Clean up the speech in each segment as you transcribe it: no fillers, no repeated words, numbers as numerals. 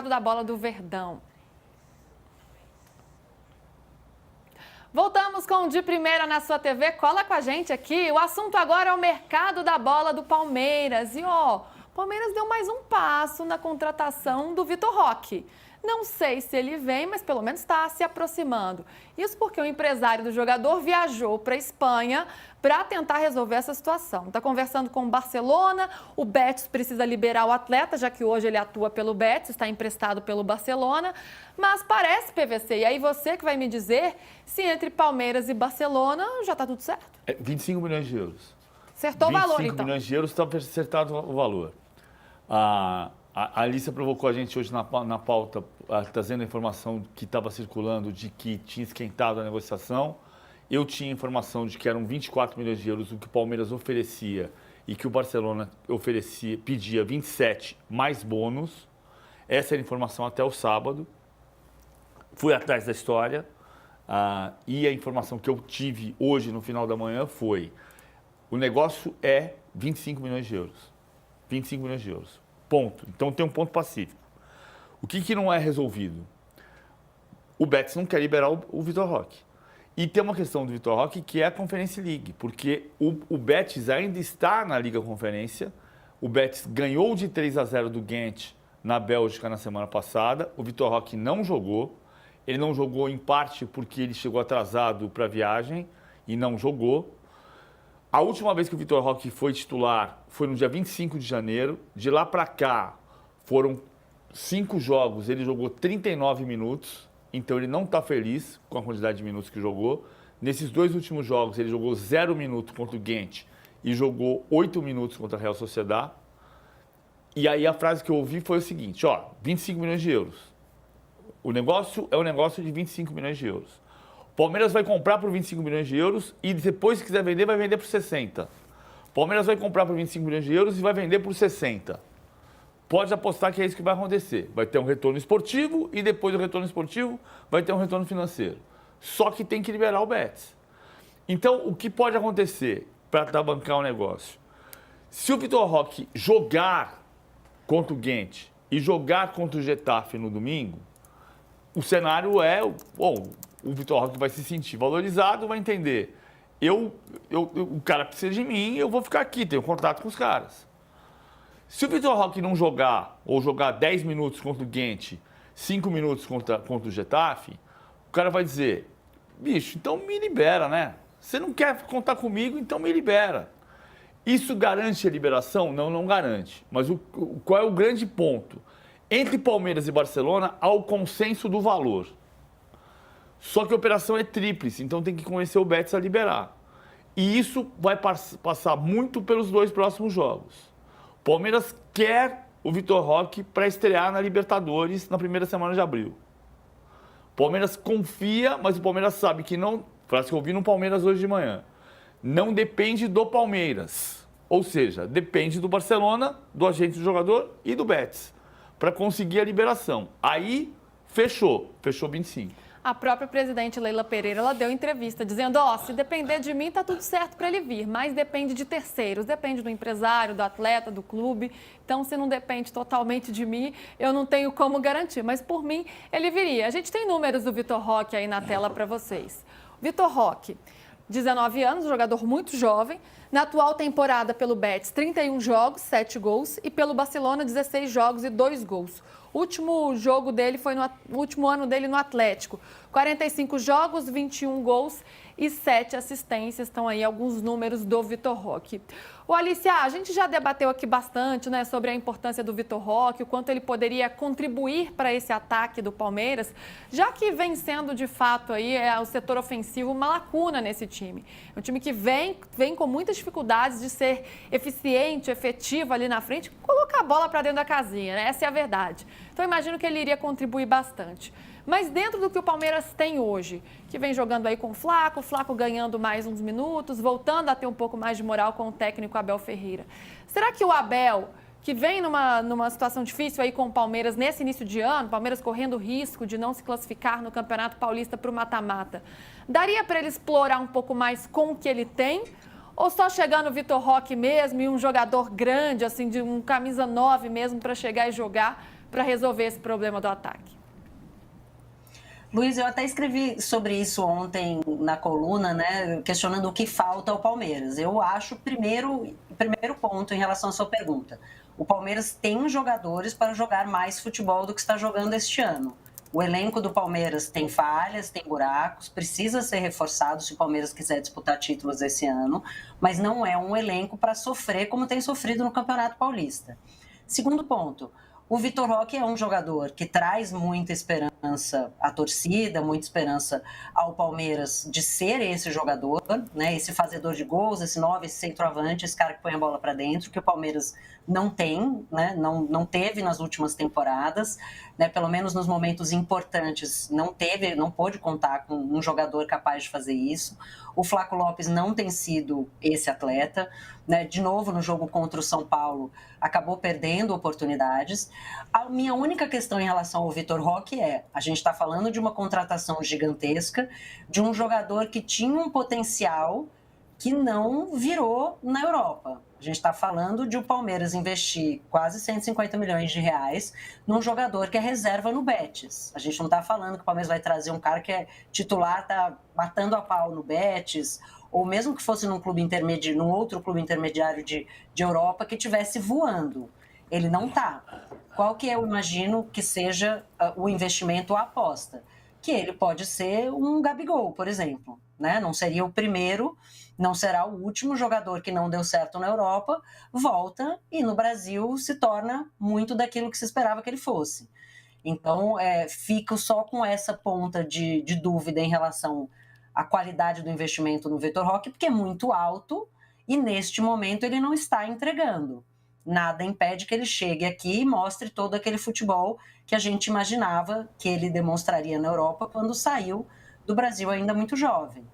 mercado da bola do Verdão. Voltamos com o De Primeira na sua TV. Cola com a gente aqui. O assunto agora é o mercado da bola do Palmeiras. E, o Palmeiras deu mais um passo na contratação do Vitor Roque. Não sei se ele vem, mas pelo menos está se aproximando. Isso porque o empresário do jogador viajou para a Espanha para tentar resolver essa situação. Está conversando com o Barcelona, o Betis precisa liberar o atleta, já que hoje ele atua pelo Betis, está emprestado pelo Barcelona. Mas parece, PVC, e aí você que vai me dizer se entre Palmeiras e Barcelona já está tudo certo. 25 milhões de euros. Acertou o valor, então. 25 milhões de euros, está acertado o valor. A Alícia provocou a gente hoje na pauta, trazendo a informação que estava circulando de que tinha esquentado a negociação. Eu tinha informação de que eram 24 milhões de euros o que o Palmeiras oferecia e que o Barcelona pedia 27 mais bônus. Essa era a informação até o sábado. Fui atrás da história e a informação que eu tive hoje no final da manhã foi: o negócio é 25 milhões de euros. 25 milhões de euros. Ponto. Então tem um ponto pacífico. O que não é resolvido? O Betis não quer liberar o Vitor Roque. E tem uma questão do Vitor Roque que é a Conference League, porque o Betis ainda está na Liga Conferência. O Betis ganhou de 3-0 do Ghent na Bélgica na semana passada. O Vitor Roque não jogou. Ele não jogou em parte porque ele chegou atrasado para a viagem e não jogou. A última vez que o Vitor Roque foi titular foi no dia 25 de janeiro. De lá para cá foram 5 jogos, ele jogou 39 minutos. Então ele não está feliz com a quantidade de minutos que jogou. Nesses 2 últimos jogos ele jogou 0 minutos contra o Ghent e jogou 8 minutos contra a Real Sociedad. E aí a frase que eu ouvi foi o seguinte: 25 milhões de euros. O negócio é um negócio de 25 milhões de euros. O Palmeiras vai comprar por 25 milhões de euros e depois, se quiser vender, vai vender por 60. O Palmeiras vai comprar por 25 milhões de euros e vai vender por 60. Pode apostar que é isso que vai acontecer. Vai ter um retorno esportivo e depois do retorno esportivo vai ter um retorno financeiro. Só que tem que liberar o Betis. Então, o que pode acontecer para bancar o negócio? Se o Vitor Roque jogar contra o Ghent e jogar contra o Getafe no domingo, o cenário é, o Vitor Roque vai se sentir valorizado, vai entender: o cara precisa de mim, eu vou ficar aqui, tenho contato com os caras. Se o Vitor Roque não jogar, ou jogar 10 minutos contra o Ghent, 5 minutos contra o Getafe, o cara vai dizer: bicho, então me libera, né? Você não quer contar comigo, então me libera. Isso garante a liberação? Não, não garante. Mas qual é o grande ponto? Entre Palmeiras e Barcelona, há o consenso do valor. Só que a operação é tríplice, então tem que convencer o Betis a liberar. E isso vai passar muito pelos 2 próximos jogos. O Palmeiras quer o Vitor Roque para estrear na Libertadores na primeira semana de abril. O Palmeiras confia, mas o Palmeiras sabe que não... Frase que eu ouvi no Palmeiras hoje de manhã. Não depende do Palmeiras. Ou seja, depende do Barcelona, do agente do jogador e do Betis, para conseguir a liberação. Aí, fechou 25. A própria presidente Leila Pereira, ela deu entrevista dizendo: se depender de mim, tá tudo certo para ele vir, mas depende de terceiros, depende do empresário, do atleta, do clube. Então, se não depende totalmente de mim, eu não tenho como garantir, mas por mim, ele viria. A gente tem números do Vitor Roque aí na tela para vocês. Vitor Roque, 19 anos, jogador muito jovem. Na atual temporada pelo Betis, 31 jogos, 7 gols. E pelo Barcelona, 16 jogos e 2 gols. O último jogo dele foi no último ano dele no Atlético. 45 jogos, 21 gols e 7 assistências. Estão aí alguns números do Vitor Roque. O Alicia, a gente já debateu aqui bastante, né, sobre a importância do Vitor Roque, o quanto ele poderia contribuir para esse ataque do Palmeiras, já que vem sendo de fato aí o setor ofensivo uma lacuna nesse time. É um time que vem com muitas dificuldades de ser eficiente, efetivo ali na frente, colocar a bola para dentro da casinha, né? Essa é a verdade. Então, imagino que ele iria contribuir bastante. Mas dentro do que o Palmeiras tem hoje, que vem jogando aí com o Flaco ganhando mais uns minutos, voltando a ter um pouco mais de moral com o técnico Abel Ferreira. Será que o Abel, que vem numa situação difícil aí com o Palmeiras nesse início de ano, Palmeiras correndo o risco de não se classificar no Campeonato Paulista para o mata-mata, daria para ele explorar um pouco mais com o que ele tem? Ou só chegando o Vitor Roque mesmo e um jogador grande, assim, de um camisa 9 mesmo para chegar e jogar, para resolver esse problema do ataque? Luiz, eu até escrevi sobre isso ontem na coluna, né, questionando o que falta ao Palmeiras. Eu acho, primeiro ponto em relação à sua pergunta, o Palmeiras tem jogadores para jogar mais futebol do que está jogando este ano. O elenco do Palmeiras tem falhas, tem buracos, precisa ser reforçado se o Palmeiras quiser disputar títulos esse ano, mas não é um elenco para sofrer como tem sofrido no Campeonato Paulista. Segundo ponto, o Vitor Roque é um jogador que traz muita esperança à torcida, muita esperança ao Palmeiras de ser esse jogador, né? Esse fazedor de gols, esse 9, esse centroavante, esse cara que põe a bola para dentro, que o Palmeiras não tem, né? Não teve nas últimas temporadas, né? Pelo menos nos momentos importantes não pôde contar com um jogador capaz de fazer isso. O Flaco Lopes não tem sido esse atleta, né? De novo, no jogo contra o São Paulo, acabou perdendo oportunidades. A minha única questão em relação ao Vitor Roque é, a gente está falando de uma contratação gigantesca, de um jogador que tinha um potencial que não virou na Europa. A gente está falando de o Palmeiras investir quase 150 milhões de reais num jogador que é reserva no Betis. A gente não está falando que o Palmeiras vai trazer um cara que é titular, está matando a pau no Betis, ou mesmo que fosse num outro clube intermediário de Europa que estivesse voando. Ele não está. Qual que eu imagino que seja o investimento, a aposta? Que ele pode ser um Gabigol, por exemplo, né? Não seria o primeiro, não será o último jogador que não deu certo na Europa, volta e no Brasil se torna muito daquilo que se esperava que ele fosse. Então, fico só com essa ponta de dúvida em relação à qualidade do investimento no Vitor Roque, porque é muito alto e neste momento ele não está entregando. Nada impede que ele chegue aqui e mostre todo aquele futebol que a gente imaginava que ele demonstraria na Europa quando saiu do Brasil ainda muito jovem.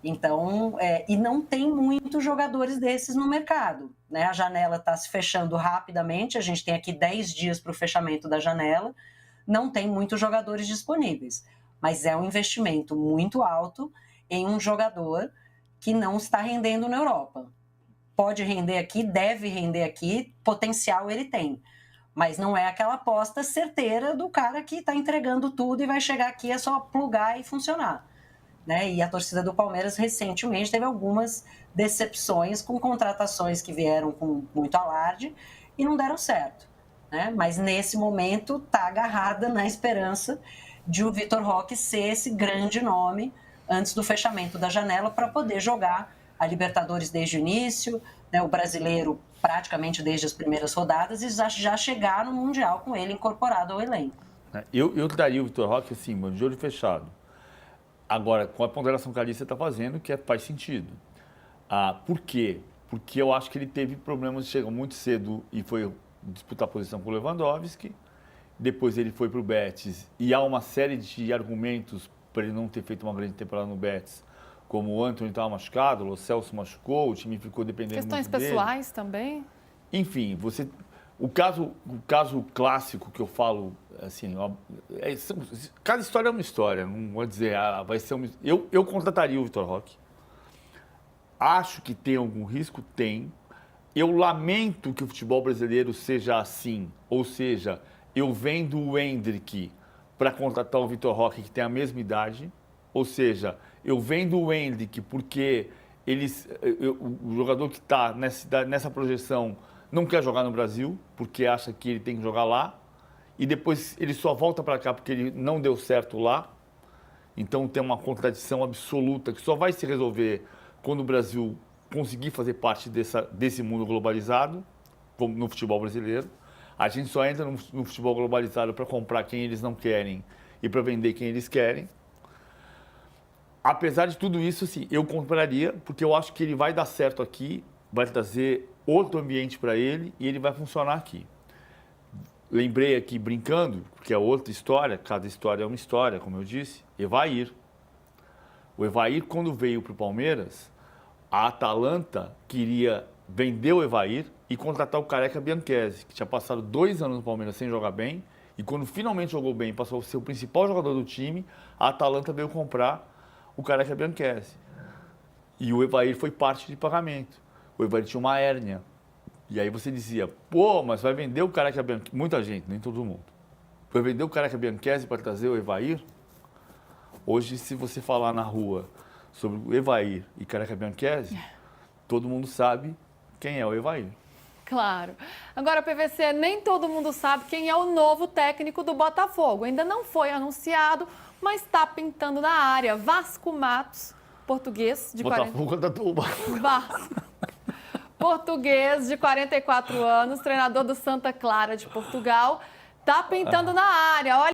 Então, e não tem muitos jogadores desses no mercado, né? A janela está se fechando rapidamente, a gente tem aqui 10 dias para o fechamento da janela, não tem muitos jogadores disponíveis, mas é um investimento muito alto em um jogador que não está rendendo na Europa. Pode render aqui, deve render aqui, potencial ele tem. Mas não é aquela aposta certeira do cara que está entregando tudo e vai chegar aqui, é só plugar e funcionar. Né? E a torcida do Palmeiras recentemente teve algumas decepções com contratações que vieram com muito alarde e não deram certo. Né? Mas nesse momento está agarrada na esperança de o Vitor Roque ser esse grande nome antes do fechamento da janela para poder jogar a Libertadores desde o início, né, o Brasileiro praticamente desde as primeiras rodadas e já chegar no Mundial com ele incorporado ao elenco. Eu daria o Vitor Roque assim, de olho fechado. Agora, com a ponderação que a Alicia está fazendo, que faz sentido. Por quê? Porque eu acho que ele teve problemas, chegou muito cedo e foi disputar a posição com o Lewandowski, depois ele foi para o Betis e há uma série de argumentos para ele não ter feito uma grande temporada no Betis, como o Antony estava machucado, o Celso machucou, o time ficou dependendo questões muito dele. pessoais também? Enfim, o caso clássico que eu falo, assim, cada história é uma história, não vou dizer, vai ser uma... Eu contrataria o Vitor Roque. Acho que tem algum risco? Tem. Eu lamento que o futebol brasileiro seja assim, ou seja, eu vendo o Endrick para contratar o Vitor Roque, que tem a mesma idade, ou seja, eu vendo o Endrick porque o jogador que está nessa projeção não quer jogar no Brasil, porque acha que ele tem que jogar lá, e depois ele só volta para cá porque ele não deu certo lá. Então tem uma contradição absoluta que só vai se resolver quando o Brasil conseguir fazer parte desse mundo globalizado, como no futebol brasileiro. A gente só entra no futebol globalizado para comprar quem eles não querem e para vender quem eles querem. Apesar de tudo isso, assim, eu compraria, porque eu acho que ele vai dar certo aqui, vai trazer outro ambiente para ele e ele vai funcionar aqui. Lembrei aqui, brincando, porque é outra história, cada história é uma história, como eu disse, Evair. O Evair, quando veio para o Palmeiras, a Atalanta queria vender o Evair e contratar o Careca Bianchessi, que tinha passado 2 anos no Palmeiras sem jogar bem, e quando finalmente jogou bem, passou a ser o principal jogador do time, a Atalanta veio comprar o Careca Bianchessi. E o Evair foi parte de pagamento. O Evair tinha uma hérnia. E aí você dizia, pô, mas vai vender o Careca Bianchessi? Muita gente, nem todo mundo. Foi vender o Careca Bianchese para trazer o Evair? Hoje, se você falar na rua sobre o Evair e Careca Bianchese, todo mundo sabe quem é o Evair. Claro. Agora, PVC, nem todo mundo sabe quem é o novo técnico do Botafogo. Ainda não foi anunciado, mas está pintando na área. Vasco Matos, português de Botafogo da Tuba. Vasco. Português de 44 anos, treinador do Santa Clara de Portugal, está pintando na área. Olha